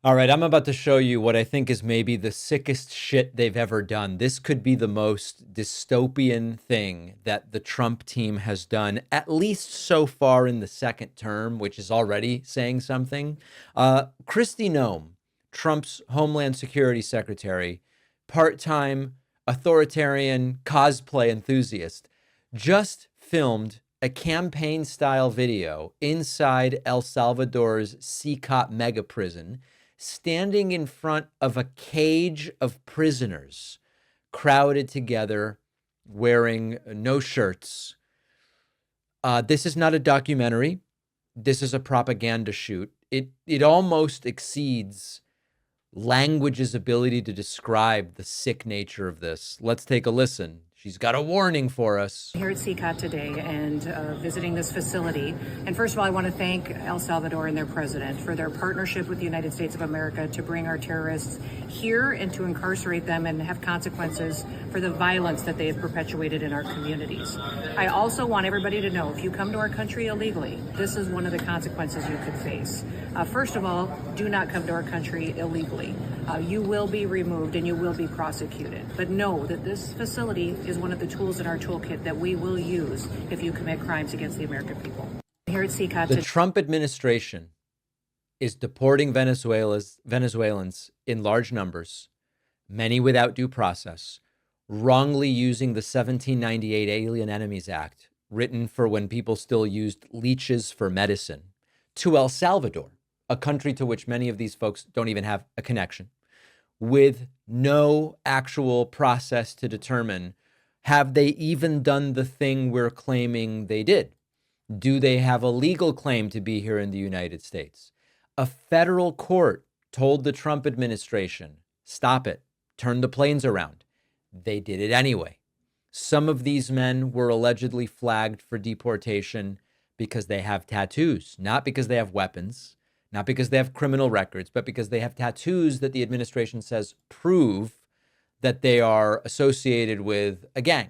All right, I'm about to show you what I think is maybe the sickest shit they've ever done. This could be the most dystopian thing that the Trump team has done, at least so far in the second term, which is already saying something. Kristi Noem, Trump's Homeland Security Secretary, part-time authoritarian cosplay enthusiast, just filmed a campaign-style video inside El Salvador's CCOT mega prison, standing in front of a cage of prisoners crowded together, wearing no shirts. This is not a documentary. This is a propaganda shoot. It almost exceeds language's ability to describe the sick nature of this. Let's take a listen. She's got a warning for us. Here at CCOT today and visiting this facility. And first of all, I want to thank El Salvador and their president for their partnership with the United States of America to bring our terrorists here and to incarcerate them and have consequences for the violence that they have perpetuated in our communities. I also want everybody to know, if you come to our country illegally, this is one of the consequences you could face. First of all, do not come to our country illegally. You will be removed and you will be prosecuted. But know that this facility is one of the tools in our toolkit that we will use if you commit crimes against the American people. Here at CCOT, the Trump administration is deporting Venezuelans in large numbers, many without due process, wrongly using the 1798 Alien Enemies Act, written for when people still used leeches for medicine, to El Salvador, a country to which many of these folks don't even have a connection, with no actual process to determine, have they even done the thing we're claiming they did? Do they have a legal claim to be here in the United States? A federal court told the Trump administration, stop it, turn the planes around. They did it anyway. Some of these men were allegedly flagged for deportation because they have tattoos, not because they have weapons, not because they have criminal records, but because they have tattoos that the administration says prove that they are associated with a gang.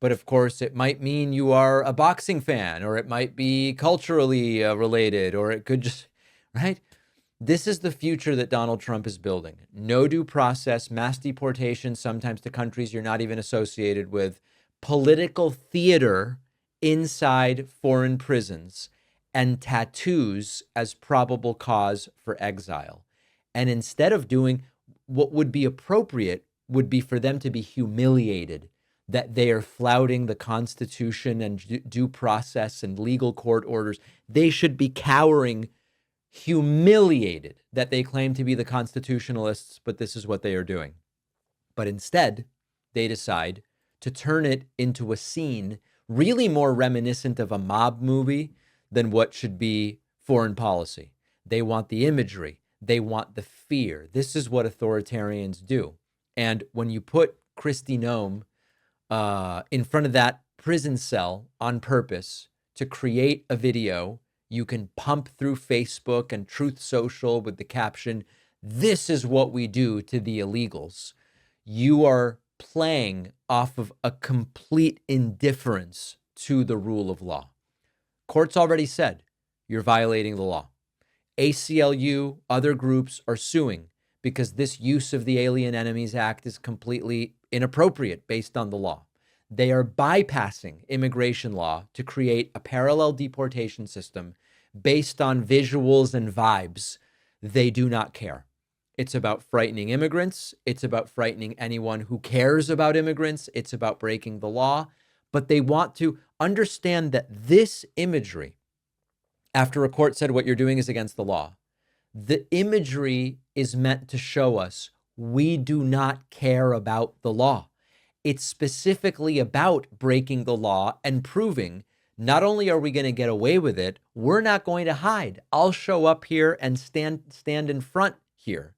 But of course, it might mean you are a boxing fan, or it might be culturally related, or it could just, right? This is the future that Donald Trump is building. No due process, mass deportation, sometimes to countries you're not even associated with, political theater inside foreign prisons, and tattoos as probable cause for exile. And instead of doing what would be appropriate, would be for them to be humiliated that they are flouting the Constitution and due process and legal court orders. They should be cowering, humiliated that they claim to be the constitutionalists, but this is what they are doing. But instead, they decide to turn it into a scene really more reminiscent of a mob movie than what should be foreign policy. They want the imagery. They want the fear. This is what authoritarians do. And when you put Kristi Noem in front of that prison cell on purpose to create a video you can pump through Facebook and Truth Social with the caption, "This is what we do to the illegals," you are playing off of a complete indifference to the rule of law. Courts already said you're violating the law. ACLU, other groups are suing because this use of the Alien Enemies Act is completely inappropriate based on the law. They are bypassing immigration law to create a parallel deportation system based on visuals and vibes. They do not care. It's about frightening immigrants. It's about frightening anyone who cares about immigrants. It's about breaking the law. But they want to understand that this imagery, after a court said what you're doing is against the law, the imagery is meant to show us we do not care about the law. It's specifically about breaking the law and proving not only are we going to get away with it, we're not going to hide. I'll show up here and stand in front here.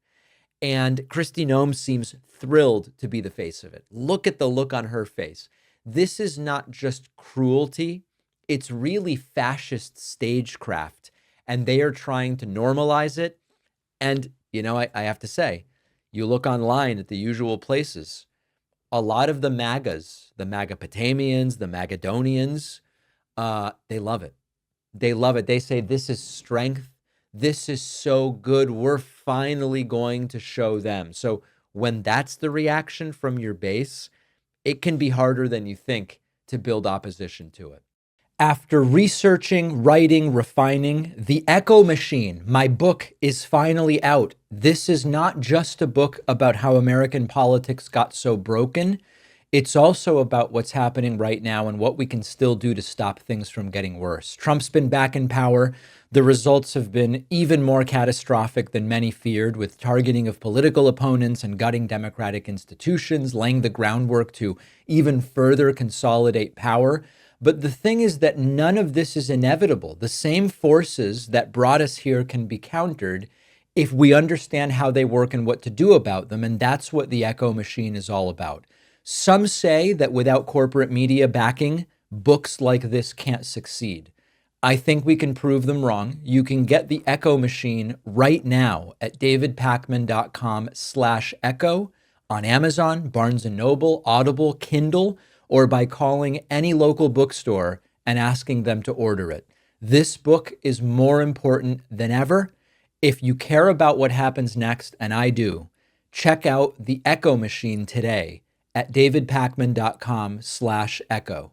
And Kristi Noem seems thrilled to be the face of it. Look at the look on her face. This is not just cruelty. It's really fascist stagecraft. And they are trying to normalize it. And, you know, I have to say, you look online at the usual places, a lot of the MAGAs, the Magapotamians, the Magadonians, they love it. They love it. They say this is strength. this is so good. We're finally going to show them. So when that's the reaction from your base, it can be harder than you think to build opposition to it. After researching, writing, refining, The Echo Machine, my book, is finally out. This is not just a book about how American politics got so broken. It's also about what's happening right now and what we can still do to stop things from getting worse. Trump's been back in power. The results have been even more catastrophic than many feared, with targeting of political opponents and gutting democratic institutions, laying the groundwork to even further consolidate power. But the thing is that none of this is inevitable. The same forces that brought us here can be countered if we understand how they work and what to do about them. And that's what the Echo Machine is all about. Some say that without corporate media backing, books like this can't succeed. I think we can prove them wrong. You can get the Echo Machine right now at davidpakman.com/echo on Amazon, Barnes & Noble, Audible, Kindle, or by calling any local bookstore and asking them to order it. This book is more important than ever. If you care about what happens next, and I do, check out the Echo Machine today at davidpakman.com/echo.